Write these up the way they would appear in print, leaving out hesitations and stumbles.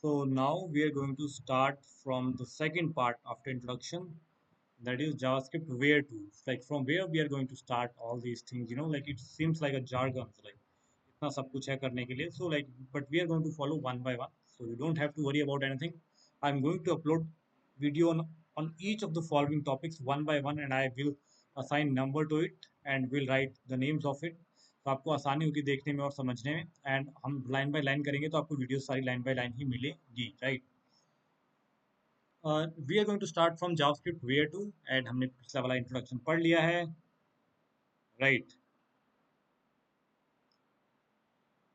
So now we are going to start from the second part after introduction, that is JavaScript where to. Like from where we are going to start all these things. Like it seems like a jargon. Like इतना सब कुछ है करने के लिए. So like, but we are going to follow one by one. So you don't have to worry about anything. I'm going to upload video on each of the following topics one by one, and I will assign number to it and will write the names of it. तो आपको आसानी होगी देखने में और समझने में, and हम लाइन बाय लाइन करेंगे तो आपको वीडियो सारी लाइन बाय लाइन ही मिलेगी, right. We are going to start from JavaScript where to, and हमने पिछला वाला इंट्रोडक्शन पढ़ लिया है, राइट.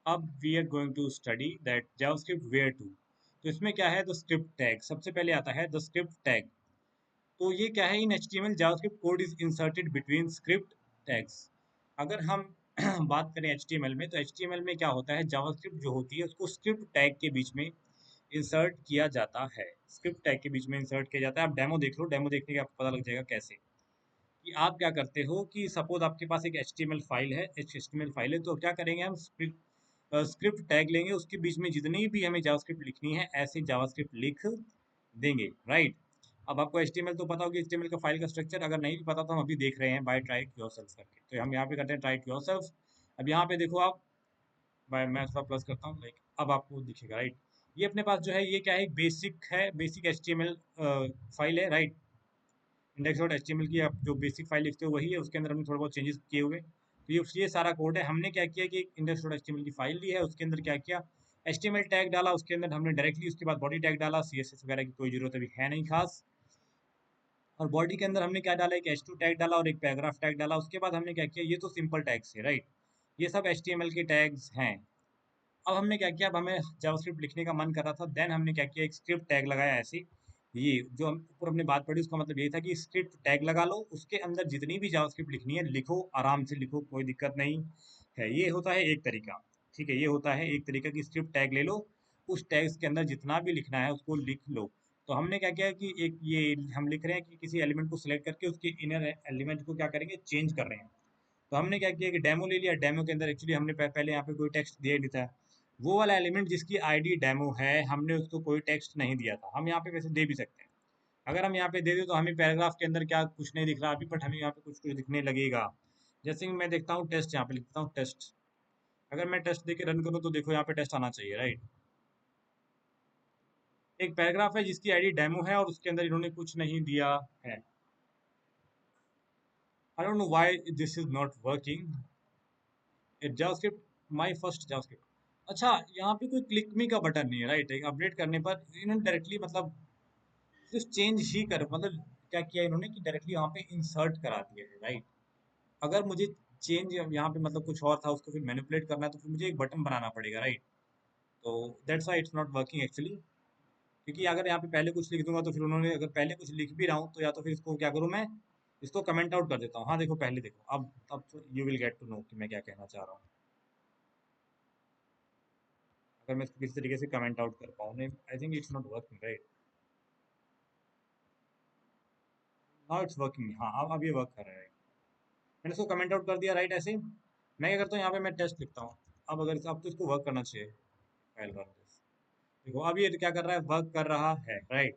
अब we are going to study that JavaScript where to. तो इसमें क्या है, द स्क्रिप्ट टैग. सबसे पहले आता है द स्क्रिप्ट टैग. तो ये क्या है, in HTML JavaScript code is inserted between script tags. अगर हम बात करें एचटीएमएल में, तो एचटीएमएल में क्या होता है, जावास्क्रिप्ट जो होती है उसको स्क्रिप्ट टैग के बीच में इंसर्ट किया जाता है. स्क्रिप्ट टैग के बीच में इंसर्ट किया जाता है. आप डेमो देख लो, डेमो देखने के आपको पता लग जाएगा कैसे. कि आप क्या करते हो कि सपोज आपके पास एक एचटीएमएल फाइल है, एचटीएमएल फाइल है, तो क्या करेंगे हम, स्क्रिप्ट टैग लेंगे, उसके बीच में जितनी भी हमें जावास्क्रिप्ट लिखनी है ऐसे जावास्क्रिप्ट लिख देंगे, राइट. अब आपको एचटीएमएल तो पता होगी, एचटीएमएल का फाइल का स्ट्रक्चर. अगर नहीं भी पता तो हम अभी देख रहे हैं बाय ट्राई इट योरसेल्फ करके. तो हम यहाँ पे करते हैं ट्राई इट योरसेल्फ. अब यहाँ पे देखो आप, मैं थोड़ा प्लस करता हूँ, लाइक अब आपको दिखेगा, राइट. ये अपने पास जो है, ये क्या है, एक बेसिक है, बेसिक एचटीएमएल फाइल है, राइट. इंडेक्स डॉट एचटीएमएल की आप जो बेसिक फाइल लिखते हो वही है, उसके अंदर हमने थोड़ा बहुत चेंजेस किए हुए. तो ये सारा कोड है. हमने क्या किया कि इंडेक्स डॉट एचटीएमएल की फाइल ली है, उसके अंदर क्या किया, एचटीएमएल टैग डाला, उसके अंदर हमने डायरेक्टली उसके बाद बॉडी टैग डाला. सीएसएस वगैरह की कोई जरूरत अभी है नहीं खास. और बॉडी के अंदर हमने क्या डाला, एक एच टू टैग डाला और एक पैराग्राफ टैग डाला. उसके बाद हमने क्या किया, ये तो सिंपल टैग्स है, राइट. ये सब एचटीएमएल के टैग्स हैं. अब हमने क्या किया, अब हमें जावास्क्रिप्ट लिखने का मन कर रहा था, देन हमने क्या किया, एक स्क्रिप्ट टैग लगाया ऐसे. ये जो हम ऊपर हमने बात पढ़ी उसका मतलब ये था कि स्क्रिप्ट टैग लगा लो, उसके अंदर जितनी भी जावास्क्रिप्ट लिखनी है लिखो, आराम से लिखो, कोई दिक्कत नहीं है. ये होता है एक तरीका, ठीक है. ये होता है एक तरीका कि स्क्रिप्ट टैग ले लो, उस टैग्स के अंदर जितना भी लिखना है उसको लिख लो. तो हमने क्या किया कि एक ये हम लिख रहे हैं कि किसी एलिमेंट को सिलेक्ट करके उसके इनर एलिमेंट को क्या करेंगे, चेंज कर रहे हैं. तो हमने क्या किया कि डेमो ले लिया. डेमो के अंदर एक्चुअली हमने पहले यहाँ पे कोई टेक्स्ट दिया ही नहीं था. वो वाला एलिमेंट जिसकी आईडी डेमो है, हमने उसको कोई टेक्स्ट नहीं दिया था. हम यहाँ पे वैसे दे भी सकते हैं. अगर हम यहाँ पे दे दें तो हमें पैराग्राफ के अंदर क्या कुछ नहीं दिख रहा अभी, बट हमें यहाँ पे कुछ कुछ दिखने लगेगा. जैसे कि मैं देखता हूँ टेस्ट, यहाँ पे लिखता हूँ टेस्ट. अगर मैं टेस्ट दे के रन करूँ तो देखो यहाँ पे टेस्ट आना चाहिए, राइट. एक पैराग्राफ है जिसकी आईडी डेमो है और उसके अंदर इन्होंने कुछ नहीं दिया है. I don't know why this is not working. It JavaScript, my first JavaScript. अच्छा, यहाँ पे कोई क्लिक मी का बटन नहीं है, राइट. अपडेट करने पर इन्होंने डायरेक्टली मतलब सिर्फ चेंज ही कर, मतलब क्या किया इन्होंने कि डायरेक्टली वहाँ पे इंसर्ट करा दिया है, राइट. अगर मुझे चेंज यहाँ पे मतलब कुछ और था, उसको फिर मैनिपुलेट करना है तो फिर मुझे एक बटन बनाना पड़ेगा, राइट. तो that's why it's not working actually. क्योंकि अगर यहाँ पे पहले कुछ लिख दूंगा तो फिर उन्होंने, अगर पहले कुछ लिख भी रहा हूँ तो या तो फिर इसको क्या करूँ मैं, इसको कमेंट आउट कर देता हूँ. हाँ देखो, पहले देखो, अब you will get to know कि मैं क्या कहना चाह रहा हूँ. अगर मैं इसको किसी तरीके से कमेंट आउट कर पाऊँ, नहीं, I think it's not working, right. Now it's working. हाँ, अब ये वर्क कर रहा है. मैंने इसको कमेंट आउट कर दिया, राइट. ऐसे ही मैं क्या करता हूँ, यहाँ पे मैं टेस्ट लिखता हूँ. अब तो इसको वर्क करना चाहिए. File run this. देखो अब ये क्या कर रहा है, वर्क कर रहा है, राइट.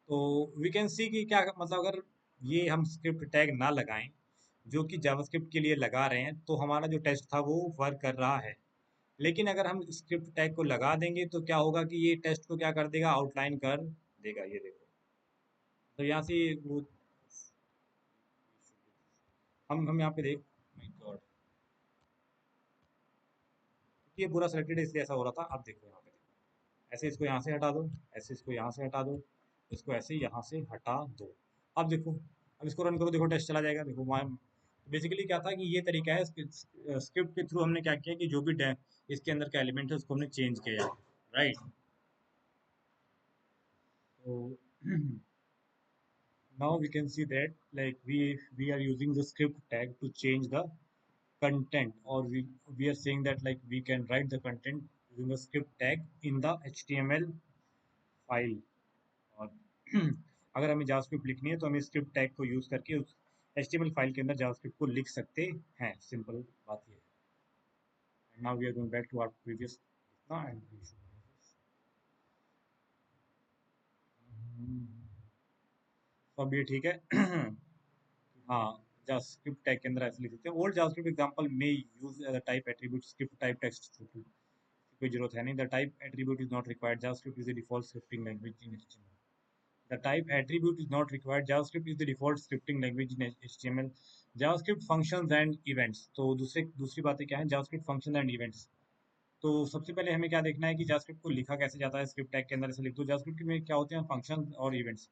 तो वी कैन सी कि क्या मतलब, अगर ये हम स्क्रिप्ट टैग ना लगाएं जो कि जावास्क्रिप्ट के लिए लगा रहे हैं, तो हमारा जो टेस्ट था वो वर्क कर रहा है. लेकिन अगर हम स्क्रिप्ट टैग को लगा देंगे तो क्या होगा कि ये टेस्ट को क्या कर देगा, आउटलाइन कर देगा. ये देखो, तो यहाँ से वो हम यहाँ पे देख, माय गॉड, ये पूरा सेलेक्टेड है इसलिए ऐसा हो रहा था. अब देखो यहाँ पे, ऐसे इसको यहाँ से हटा दो, ऐसे इसको यहाँ से हटा दो, इसको ऐसे यहाँ से हटा दो. अब देखो, अब इसको रन करो, देखो टेस्ट चला जाएगा. देखो बेसिकली क्या था कि ये तरीका है, स्क्रिप्ट के थ्रू हमने क्या किया कि जो भी इसके अंदर का एलिमेंट है उसको हमने चेंज किया, राइट. तो now we can see that like we are using the script tag to change the content, or we are saying that like we can write the content using a script tag in the html file. और अगर हमें JavaScript लिखनी है तो हम script tag को use करके उस एचटीएमएल फाइल के अंदर जावास्क्रिप्ट को लिख सकते हैं. सिंपल बात ये है. Now we are going back to our previous. हाँ एंट्री इशू। तो अब ये ठीक है। हाँ, जावास्क्रिप्ट टैग के अंदर ऐसे लिख सकते हैं, ओल्ड जावास्क्रिप्ट एग्जांपल में use as a type attribute script type text, कोई जरूरत है नहीं। The type attribute is not required, JavaScript is the default scripting language in HTML. The type attribute is not required. JavaScript is the default scripting language in HTML. JavaScript functions and events. तो दूसरी बातें क्या है, JavaScript functions and events। तो सबसे पहले हमें क्या देखना है कि JavaScript को लिखा कैसे जाता है। स्क्रिप्ट टैग के अंदर ऐसे लिख दो। JavaScript में क्या होते हैं, फंक्शन और इवेंट्स।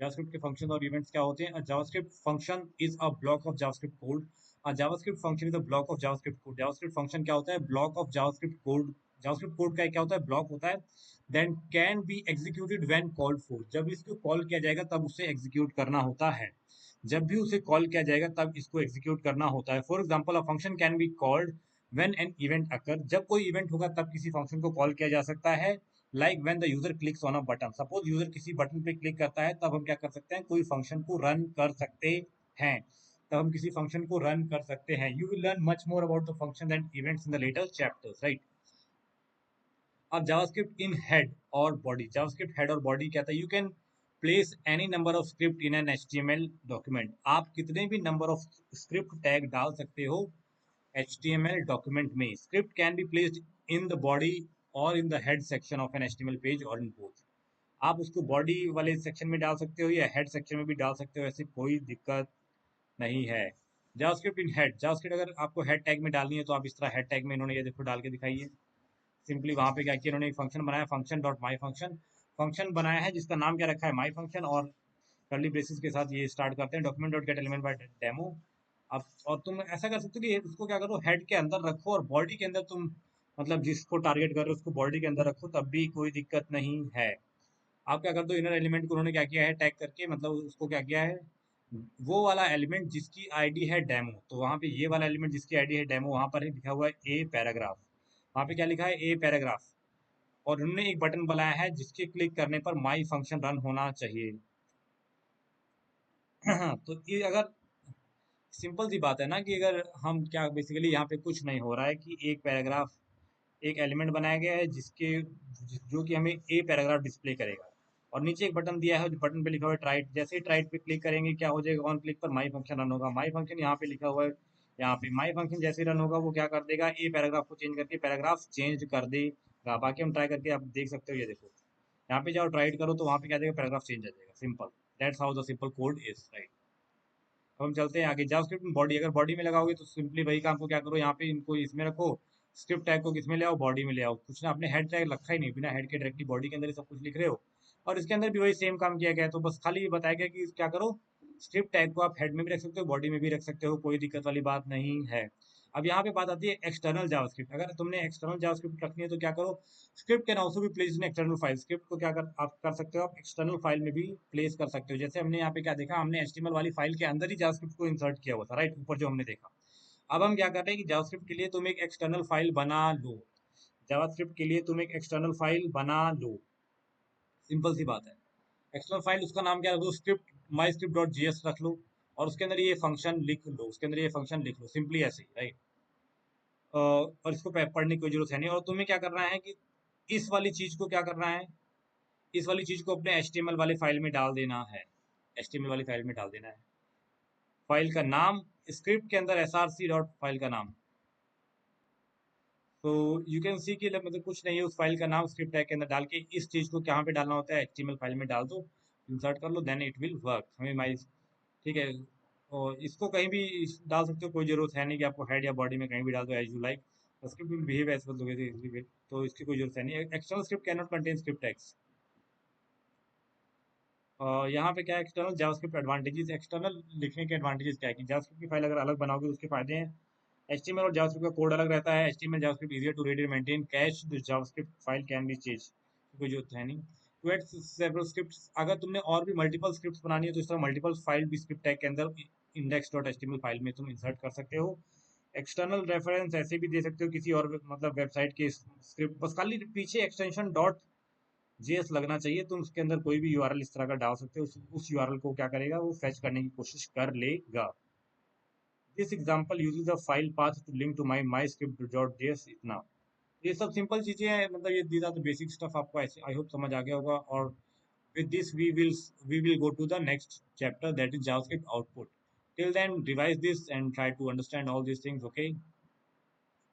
JavaScript के फंक्शन और इवेंट्स क्या होते हैं? A JavaScript function is a block of JavaScript code. A JavaScript function is a block of JavaScript code. JavaScript function क्या होता है? Block of JavaScript code। JavaScript code का क्या होता है? ब्लॉक होता है। Then can be executed when called for। जब इसको कॉल किया जाएगा तब उसे एग्जीक्यूट करना होता है। जब भी उसे कॉल किया जाएगा तब इसको एग्जीक्यूट करना होता है। For example a function can be called when an event occur. जब कोई इवेंट होगा तब किसी फंक्शन को कॉल किया जा सकता है। Like when the user clicks on a button. Suppose user किसी बटन पे क्लिक करता है तब हम क्या कर सकते हैं, कोई फंक्शन को रन कर सकते हैं। तब हम किसी फंक्शन को रन कर सकते हैं। You will learn much more about the function and events in the later chapters, right. अब जावास्क्रिप्ट इन हेड और बॉडी। जावास्क्रिप्ट हेड और बॉडी क्या था? You can place any number of script in an HTML document. आप कितने भी number of script tag डाल सकते हो HTML डॉक्यूमेंट में। Script can be placed in the body और in the head section of an HTML page और in both. आप उसको बॉडी वाले सेक्शन में डाल सकते हो या हेड सेक्शन में भी डाल सकते हो, ऐसी कोई दिक्कत नहीं है। JavaScript in head. जावास्क्रिप्ट अगर आपको हेड टैग में डालनी है तो आप इस तरह हेड टैग में इन्होंने ये देखो डाल के दिखाई है। सिंपली वहां पे क्या किया इन्होंने, एक फंक्शन बनाया, फंक्शन डॉट माई फंक्शन। फंक्शन बनाया है जिसका नाम क्या रखा है, माई फंक्शन, और कर्ली ब्रेसेस के साथ ये स्टार्ट करते हैं, document dot gate element by demo. अब और तुम ऐसा कर सकते हो कि उसको क्या करो, हेड के अंदर रखो और बॉडी के अंदर तुम मतलब जिसको टारगेट कर रहे हो उसको बॉडी के अंदर रखो, तब भी कोई दिक्कत नहीं है। आप क्या कर दो, इनर एलिमेंट को उन्होंने क्या किया है टैग करके, मतलब उसको क्या किया है, वो वाला एलिमेंट जिसकी आईडी है डेमो, तो वहाँ पे ये वाला एलिमेंट जिसकी आईडी है डेमो, वहाँ पर लिखा हुआ है ए पैराग्राफ। वहाँ पे क्या लिखा है, ए पैराग्राफ। और उन्होंने एक बटन बनाया है जिसके क्लिक करने पर माई फंक्शन रन होना चाहिए। तो ये अगर सिंपल सी बात है ना कि अगर हम क्या बेसिकली यहाँ पे कुछ नहीं हो रहा है कि एक पैराग्राफ, एक एलिमेंट बनाया गया है जिसके जो कि हमें ए पैराग्राफ डिस्प्ले करेगा, और नीचे एक बटन दिया है, जो बटन पे लिखा हुआ है ट्राइट। जैसे ही ट्राइट पे क्लिक करेंगे क्या हो जाएगा, ऑन क्लिक पर माई फंक्शन रन होगा। माई फंक्शन यहाँ पे लिखा हुआ है, यहाँ पे माई फंक्शन जैसे ही रन होगा वो क्या कर देगा, ए पैराग्राफ को चेंज करके पैराग्राफ चेंज कर देगा। बाकी हम ट्राई करके आप देख सकते हो, ये देखो यहाँ पे जाओ ट्राइट करो तो वहाँ पे क्या देगा, पैराग्राफ चेंज आ जाएगा। Simple, that's how the simple code is, right. अब हम चलते हैं आगे, जावास्क्रिप्ट में बॉडी। अगर बॉडी में लगाओगे तो सिंपली वही काम को क्या करो, यहाँ पे इनको इसमें रखो, स्क्रिप्ट टैग को किसमें ले आओ, बॉडी में ले आओ। कुछ ना, अपने हेड टैग रखा ही नहीं, बिना हेड के डायरेक्टली बॉडी के अंदर ही सब कुछ लिख रहे हो। और इसके अंदर भी वही सेम काम किया गया है, तो बस खाली ये बताया गया कि क्या करो, स्क्रिप्ट टैग को आप हेड में भी रख सकते हो, बॉडी में भी रख सकते हो, कोई दिक्कत वाली बात नहीं है। अब यहाँ पे बात आती है एक्सटर्नल जावास्क्रिप्ट। अगर तुमने एक्सटर्नल जावास्क्रिप्ट रखनी है तो क्या करो, script can also be placed in external file. Script को क्या कर आप कर सकते हो, आप एक्सटर्नल फाइल में भी प्लेस कर सकते हो। जैसे हमने यहाँ पे क्या देखा, हमने एचटीएमएल वाली फाइल के अंदर ही जावास्क्रिप्ट को इंसर्ट किया हुआ था, राइट, ऊपर जो हमने देखा। अब हम क्या कर रहे हैं कि जावास्क्रिप्ट के लिए तुम एक एक्सटर्नल फाइल बना लो। जावास्क्रिप्ट के लिए तुम एक एक्सटर्नल फाइल बना लो, सिंपल सी बात है। एक्सटर्नल फाइल, उसका नाम क्या रख लो, script my script dot JS रख लो, और उसके अंदर ये फंक्शन लिख लो, उसके अंदर ये फंक्शन लिख लो, सिंपली ऐसे ही, राइट। और इसको पढ़ने की कोई जरूरत है नहीं। और तुम्हें क्या करना है कि इस वाली चीज को क्या करना है, इस वाली चीज को अपने HTML वाले फाइल में डाल देना है। HTML वाली फाइल में डाल देना है। फाइल का नाम स्क्रिप्ट के अंदर src डॉट फाइल का नाम। तो यू कैन सी कि मतलब कुछ नहीं है, उस फाइल का नाम स्क्रिप्ट टैग के अंदर डाल के इस चीज को कहाँ पे डालना होता है, HTML फाइल में डाल दो, इंसर्ट कर लो, देन इट विल वर्क। हमें माई, ठीक है। और इसको कहीं भी डाल सकते हो, कोई जरूरत है नहीं कि आपको हेड या बॉडी में कहीं भी डाल दो, as you like. Script will behave as per, तो इसकी कोई जरूरत है नहीं। External script can not contain script tags. यहाँ पे क्या है, एक्सटर्नल जावास्क्रिप्ट एडवांटेजेस। एक्सटर्नल लिखने के एडवांटेजेस क्या है कि जावास्क्रिप्ट की फाइल अगर अलग बनाओगे तो उसके फायदे हैं। HTML और जावास्क्रिप्ट का कोड अलग रहता है। HTML JavaScript easier to read and maintain, cache the JavaScript file can be change, कोई जरूरत है नहीं। टू ऐड सेवरल स्क्रिप्ट्स, अगर तुमने और भी मल्टीपल स्क्रिप्ट्स बनानी है तो इस तरह मल्टीपल फाइल भी स्क्रिप्ट टैग के अंदर इंडेक्स डॉट HTML फाइल में तुम इंसर्ट कर सकते हो। एक्सटर्नल रेफरेंस ऐसे भी दे सकते हो किसी और मतलब वेबसाइट के स्क्रिप्ट, बस खाली पीछे एक्सटेंशन डॉट जेएस लगना चाहिए, तुम उसके अंदर कोई भी यूआरएल इस तरह का डाल सकते हो, उस यूआरएल को क्या करेगा, वो फेच करने की कोशिश कर लेगा। This example uses the file path to link to my myscript.js, इतना। ये सब सिंपल चीजें हैं, मतलब ये these are the basic stuff, आपको ऐसे आई होप समझ आ गया होगा। और with this we will go to the next chapter, that is JavaScript output. Till then, revise this and try to understand all these things, okay?